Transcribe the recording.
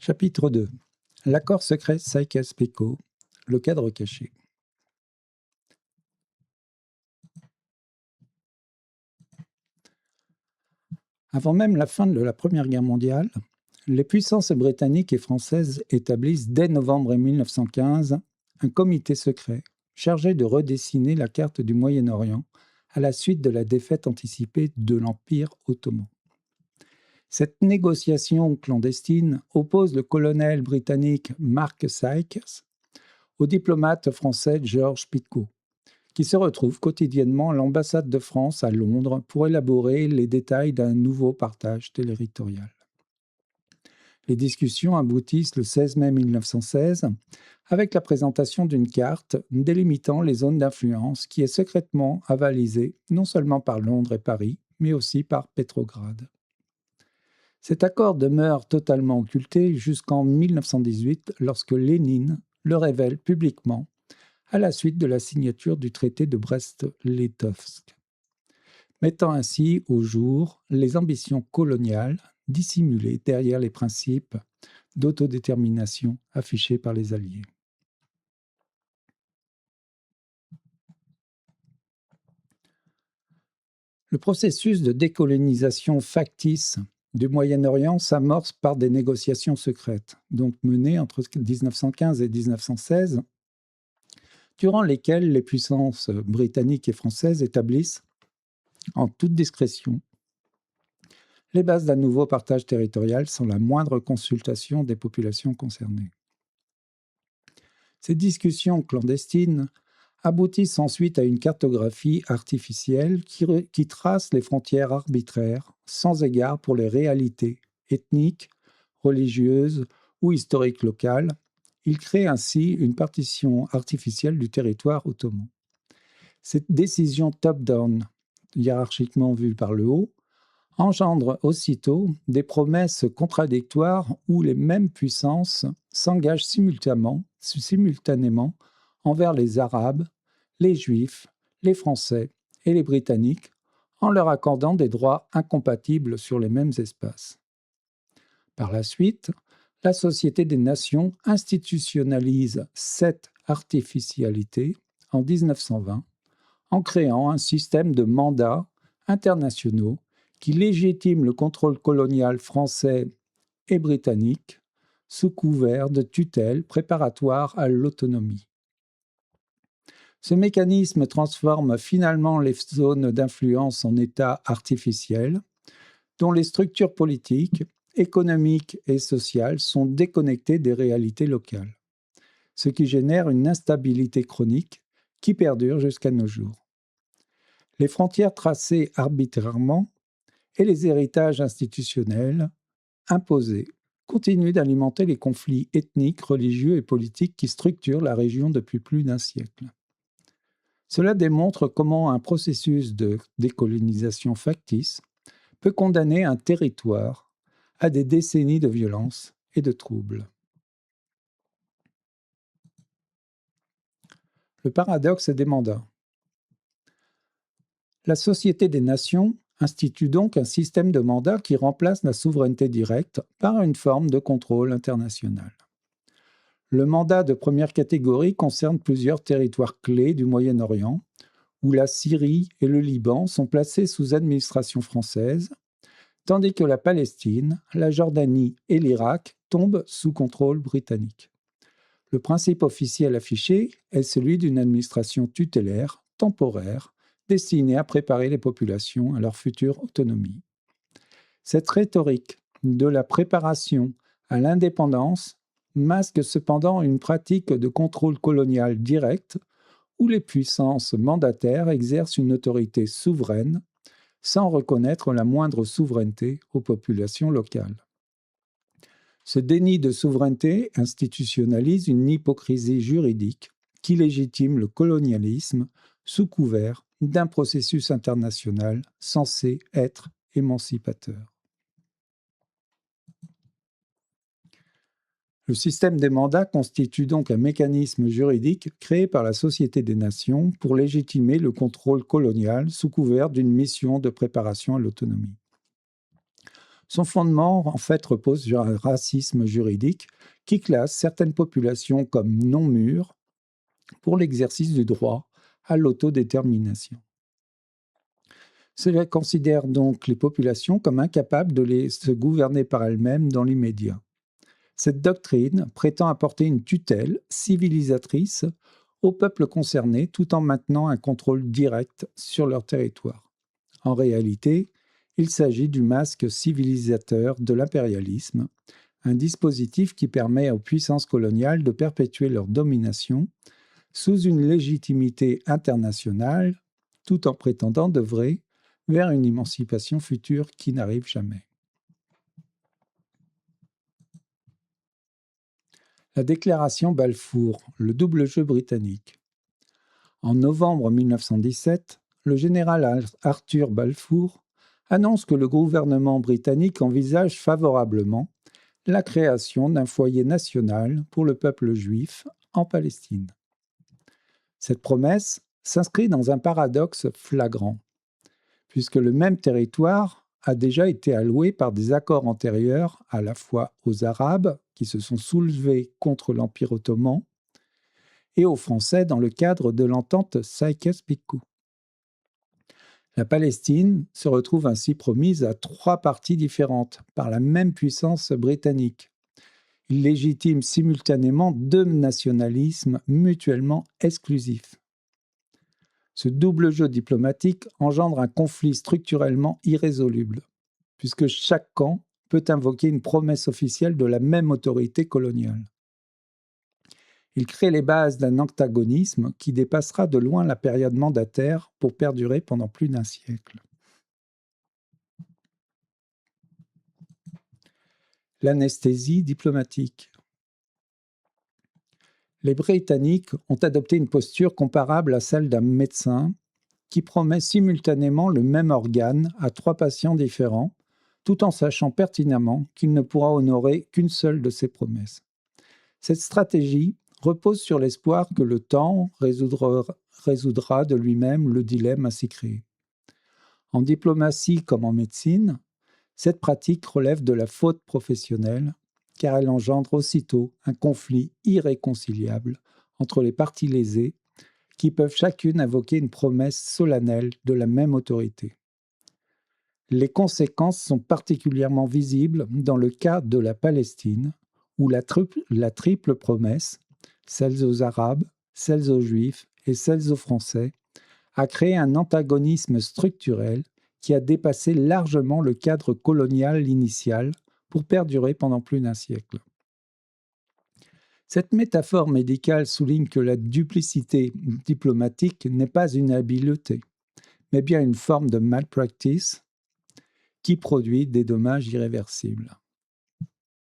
Chapitre 2. L'accord secret Sykes-Picot, le cadre caché. Avant même la fin de la Première Guerre mondiale, les puissances britanniques et françaises établissent dès novembre 1915 un comité secret chargé de redessiner la carte du Moyen-Orient à la suite de la défaite anticipée de l'Empire ottoman. Cette négociation clandestine oppose le colonel britannique Mark Sykes au diplomate français Georges Picot, qui se retrouve quotidiennement à l'ambassade de France à Londres pour élaborer les détails d'un nouveau partage territorial. Les discussions aboutissent le 16 mai 1916 avec la présentation d'une carte délimitant les zones d'influence qui est secrètement avalisée non seulement par Londres et Paris, mais aussi par Pétrograd. Cet accord demeure totalement occulté jusqu'en 1918 lorsque Lénine le révèle publiquement à la suite de la signature du traité de Brest-Litovsk, mettant ainsi au jour les ambitions coloniales dissimulées derrière les principes d'autodétermination affichés par les Alliés. Le processus de décolonisation factice du Moyen-Orient s'amorce par des négociations secrètes, donc menées entre 1915 et 1916, durant lesquelles les puissances britanniques et françaises établissent, en toute discrétion, les bases d'un nouveau partage territorial sans la moindre consultation des populations concernées. Ces discussions clandestines aboutissent ensuite à une cartographie artificielle qui trace les frontières arbitraires sans égard pour les réalités ethniques, religieuses ou historiques locales. Il crée ainsi une partition artificielle du territoire ottoman. Cette décision top-down, hiérarchiquement vue par le haut, engendre aussitôt des promesses contradictoires où les mêmes puissances s'engagent simultanément envers les Arabes, les Juifs, les Français et les Britanniques, en leur accordant des droits incompatibles sur les mêmes espaces. Par la suite, la Société des Nations institutionnalise cette artificialité en 1920 en créant un système de mandats internationaux qui légitime le contrôle colonial français et britannique sous couvert de tutelle préparatoire à l'autonomie. Ce mécanisme transforme finalement les zones d'influence en États artificiels, dont les structures politiques, économiques et sociales sont déconnectées des réalités locales, ce qui génère une instabilité chronique qui perdure jusqu'à nos jours. Les frontières tracées arbitrairement et les héritages institutionnels imposés continuent d'alimenter les conflits ethniques, religieux et politiques qui structurent la région depuis plus d'un siècle. Cela démontre comment un processus de décolonisation factice peut condamner un territoire à des décennies de violence et de troubles. Le paradoxe des mandats. La Société des Nations institue donc un système de mandats qui remplace la souveraineté directe par une forme de contrôle international. Le mandat de première catégorie concerne plusieurs territoires clés du Moyen-Orient, où la Syrie et le Liban sont placés sous administration française, tandis que la Palestine, la Jordanie et l'Irak tombent sous contrôle britannique. Le principe officiel affiché est celui d'une administration tutélaire, temporaire, destinée à préparer les populations à leur future autonomie. Cette rhétorique de la préparation à l'indépendance masque cependant une pratique de contrôle colonial direct où les puissances mandataires exercent une autorité souveraine sans reconnaître la moindre souveraineté aux populations locales. Ce déni de souveraineté institutionnalise une hypocrisie juridique qui légitime le colonialisme sous couvert d'un processus international censé être émancipateur. Le système des mandats constitue donc un mécanisme juridique créé par la Société des Nations pour légitimer le contrôle colonial sous couvert d'une mission de préparation à l'autonomie. Son fondement, en fait, repose sur un racisme juridique qui classe certaines populations comme non mûres pour l'exercice du droit à l'autodétermination. Cela considère donc les populations comme incapables de se gouverner par elles-mêmes dans l'immédiat. Cette doctrine prétend apporter une tutelle civilisatrice aux peuples concernés tout en maintenant un contrôle direct sur leur territoire. En réalité, il s'agit du masque civilisateur de l'impérialisme, un dispositif qui permet aux puissances coloniales de perpétuer leur domination sous une légitimité internationale, tout en prétendant d'œuvrer vers une émancipation future qui n'arrive jamais. La déclaration Balfour, le double jeu britannique. En novembre 1917, le général Arthur Balfour annonce que le gouvernement britannique envisage favorablement la création d'un foyer national pour le peuple juif en Palestine. Cette promesse s'inscrit dans un paradoxe flagrant, puisque le même territoire a déjà été alloué par des accords antérieurs à la fois aux Arabes, qui se sont soulevés contre l'Empire ottoman, et aux Français dans le cadre de l'entente Sykes-Picot. La Palestine se retrouve ainsi promise à 3 parties différentes par la même puissance britannique. Il légitime simultanément 2 nationalismes mutuellement exclusifs. Ce double jeu diplomatique engendre un conflit structurellement irrésoluble, puisque chaque camp peut invoquer une promesse officielle de la même autorité coloniale. Il crée les bases d'un antagonisme qui dépassera de loin la période mandataire pour perdurer pendant plus d'un siècle. L'anesthésie diplomatique. Les Britanniques ont adopté une posture comparable à celle d'un médecin qui promet simultanément le même organe à 3 patients différents, tout en sachant pertinemment qu'il ne pourra honorer qu'une seule de ses promesses. Cette stratégie repose sur l'espoir que le temps résoudra de lui-même le dilemme ainsi créé. En diplomatie comme en médecine, cette pratique relève de la faute professionnelle, car elle engendre aussitôt un conflit irréconciliable entre les parties lésées qui peuvent chacune invoquer une promesse solennelle de la même autorité. Les conséquences sont particulièrement visibles dans le cas de la Palestine, où la triple promesse, celles aux Arabes, celles aux Juifs et celles aux Français, a créé un antagonisme structurel qui a dépassé largement le cadre colonial initial pour perdurer pendant plus d'un siècle. Cette métaphore médicale souligne que la duplicité diplomatique n'est pas une habileté, mais bien une forme de malpractice qui produit des dommages irréversibles.